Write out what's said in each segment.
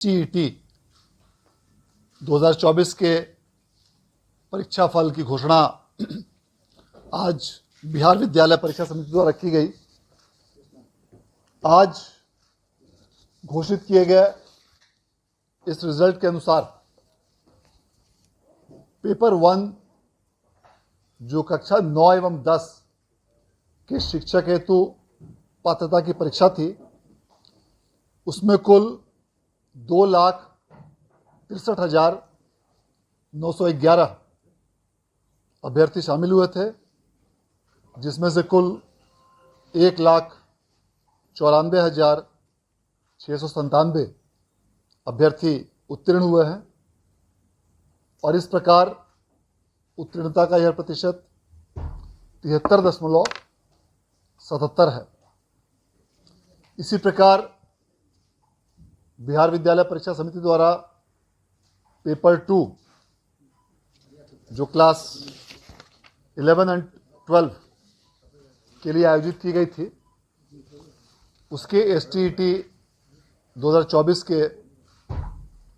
TET 2024 के परीक्षा फल की घोषणा आज बिहार विद्यालय परीक्षा समिति द्वारा रखी गई। आज घोषित किए गए इस रिजल्ट के अनुसार पेपर 1 जो कक्षा 9 एवं 10 के शिक्षक हेतु पात्रता की परीक्षा थी, उसमें कुल 2,63,911 अभ्यर्थी शामिल हुए थे, जिसमें से कुल 1,94,697 अभ्यर्थी उत्तीर्ण हुए हैं और इस प्रकार उत्तीर्णता का यह प्रतिशत 73.77 है। इसी प्रकार बिहार विद्यालय परीक्षा समिति द्वारा पेपर 2 जो क्लास 11 एंड 12 के लिए आयोजित की गई थी, उसके एसटीईटी 2024 के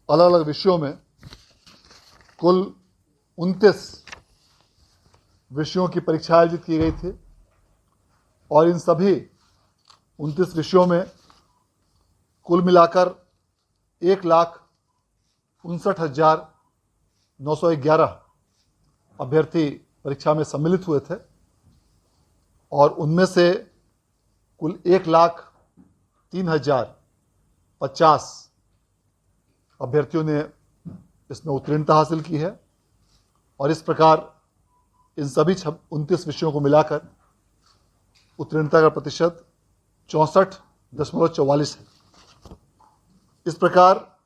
अलग अलग विषयों में कुल 29 विषयों की परीक्षा आयोजित की गई थी और इन सभी 29 विषयों में कुल मिलाकर 1,59,911 अभ्यर्थी परीक्षा में सम्मिलित हुए थे और उनमें से कुल 1,03,050 अभ्यर्थियों ने इसमें उत्तीर्णता हासिल की है और इस प्रकार इन सभी 29 विषयों को मिलाकर उत्तीर्णता का प्रतिशत 64.44 है। इस प्रकार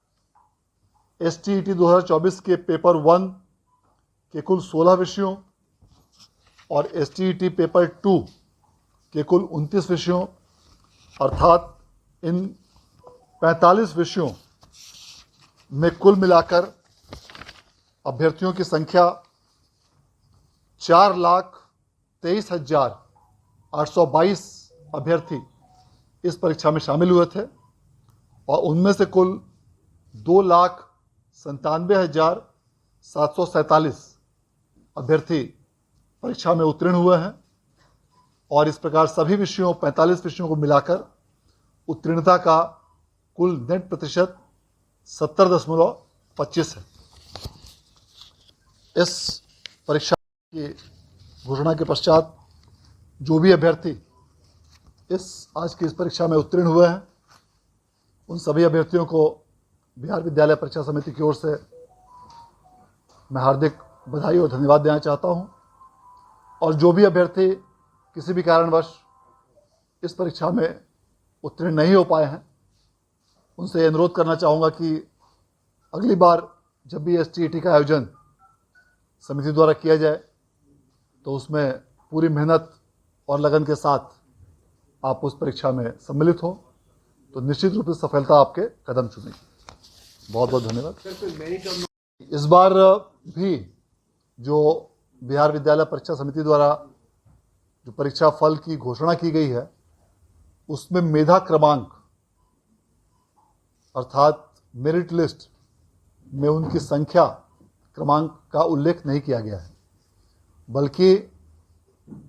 एसटीईटी 2024 के पेपर 1 के कुल 16 विषयों और एसटीईटी पेपर 2 के कुल 29 विषयों अर्थात इन 45 विषयों में कुल मिलाकर अभ्यर्थियों की संख्या 4,23,822 अभ्यर्थी इस परीक्षा में शामिल हुए थे और उनमें से कुल 2,97,747 अभ्यर्थी परीक्षा में उत्तीर्ण हुए हैं और इस प्रकार सभी विषयों 45 विषयों को मिलाकर उत्तीर्णता का कुल नेट प्रतिशत 70.25 है। इस परीक्षा की घोषणा के पश्चात जो भी अभ्यर्थी आज की इस परीक्षा में उत्तीर्ण हुए हैं, उन सभी अभ्यर्थियों को बिहार विद्यालय परीक्षा समिति की ओर से मैं हार्दिक बधाई और धन्यवाद देना चाहता हूं और जो भी अभ्यर्थी किसी भी कारणवश इस परीक्षा में उत्तीर्ण नहीं हो पाए हैं, उनसे अनुरोध करना चाहूँगा कि अगली बार जब भी एसटीईटी का आयोजन समिति द्वारा किया जाए तो उसमें पूरी मेहनत और लगन के साथ आप उस परीक्षा में सम्मिलित हो तो निश्चित रूप से सफलता आपके कदम चूमेगी। बहुत बहुत धन्यवाद। इस बार भी जो बिहार विद्यालय परीक्षा समिति द्वारा जो परीक्षा फल की घोषणा की गई है, उसमें मेधा क्रमांक अर्थात मेरिट लिस्ट में उनकी संख्या क्रमांक का उल्लेख नहीं किया गया है, बल्कि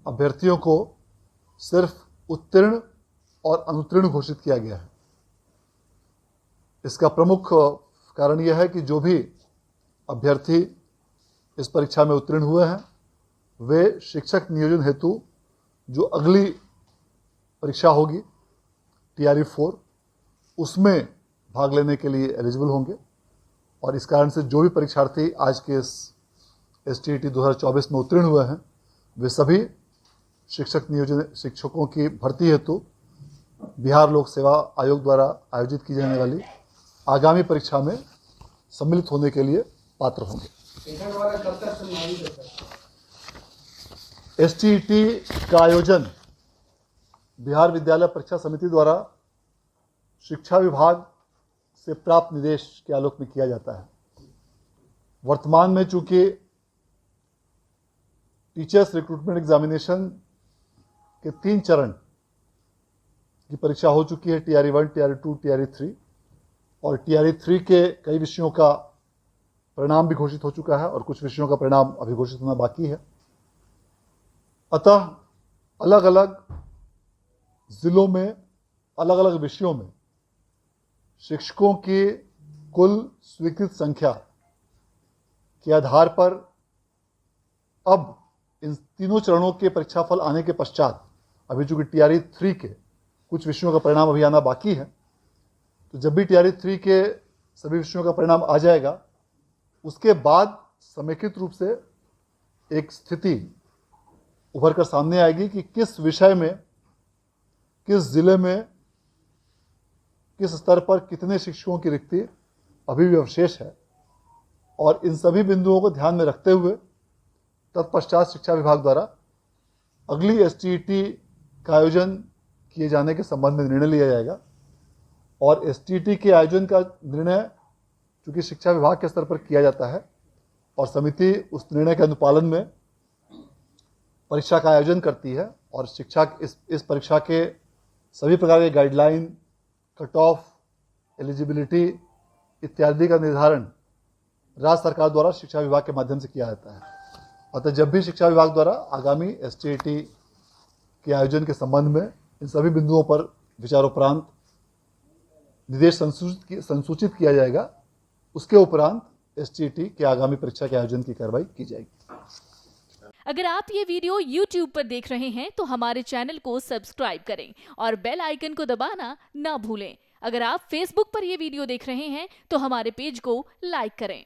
अभ्यर्थियों को सिर्फ उत्तीर्ण और अनुत्तीर्ण घोषित किया गया है। इसका प्रमुख कारण यह है कि जो भी अभ्यर्थी इस परीक्षा में उत्तीर्ण हुए हैं, वे शिक्षक नियोजन हेतु जो अगली परीक्षा होगी TRE 4, उसमें भाग लेने के लिए एलिजिबल होंगे और इस कारण से जो भी परीक्षार्थी आज के इस एसटीईटी 2024 में उत्तीर्ण हुए हैं, वे सभी शिक्षकों की भर्ती हेतु बिहार लोक सेवा आयोग द्वारा आयोजित की जाने वाली आगामी परीक्षा में सम्मिलित होने के लिए पात्र होंगे। एसटीईटी का आयोजन बिहार विद्यालय परीक्षा समिति द्वारा शिक्षा विभाग से प्राप्त निर्देश के आलोक में किया जाता है। वर्तमान में चूंकि टीचर्स रिक्रूटमेंट एग्जामिनेशन के 3 चरण की परीक्षा हो चुकी है, TRE 1, TRE 2, TRE 3, और TRE 3 के कई विषयों का परिणाम भी घोषित हो चुका है और कुछ विषयों का परिणाम अभी घोषित होना बाकी है। अतः अलग अलग जिलों में अलग अलग विषयों में शिक्षकों की कुल स्वीकृत संख्या के आधार पर अब इन तीनों चरणों के परीक्षाफल आने के पश्चात, अभी चूंकि TRE 3 के कुछ विषयों का परिणाम अभी आना बाकी है, तो जब भी TRE 3 के सभी विषयों का परिणाम आ जाएगा, उसके बाद समेकित रूप से एक स्थिति उभर कर सामने आएगी कि किस विषय में, किस जिले में, किस स्तर पर कितने शिक्षकों की रिक्ति अभी भी अवशेष है। और इन सभी बिंदुओं को ध्यान में रखते हुए तत्पश्चात शिक्षा विभाग द्वारा अगली STET का आयोजन किए जाने के संबंध में निर्णय लिया जाएगा। और STET के आयोजन का निर्णय चूंकि शिक्षा विभाग के स्तर पर किया जाता है और समिति उस निर्णय के अनुपालन में परीक्षा का आयोजन करती है, और शिक्षा इस परीक्षा के सभी प्रकार के गाइडलाइन, कट ऑफ, एलिजिबिलिटी इत्यादि का निर्धारण राज्य सरकार द्वारा शिक्षा विभाग के माध्यम से किया जाता है। अतः जब भी शिक्षा विभाग द्वारा आगामी STET के आयोजन के संबंध में इन सभी बिंदुओं पर विचारोपरांत निर्देश संसूचित किया जाएगा, उसके उपरांत STET के आगामी परीक्षा के आयोजन की कार्रवाई की जाएगी। अगर आप ये वीडियो YouTube पर देख रहे हैं तो हमारे चैनल को सब्सक्राइब करें और बेल आइकन को दबाना ना भूलें। अगर आप Facebook पर ये वीडियो देख रहे हैं तो हमारे पेज को लाइक करें।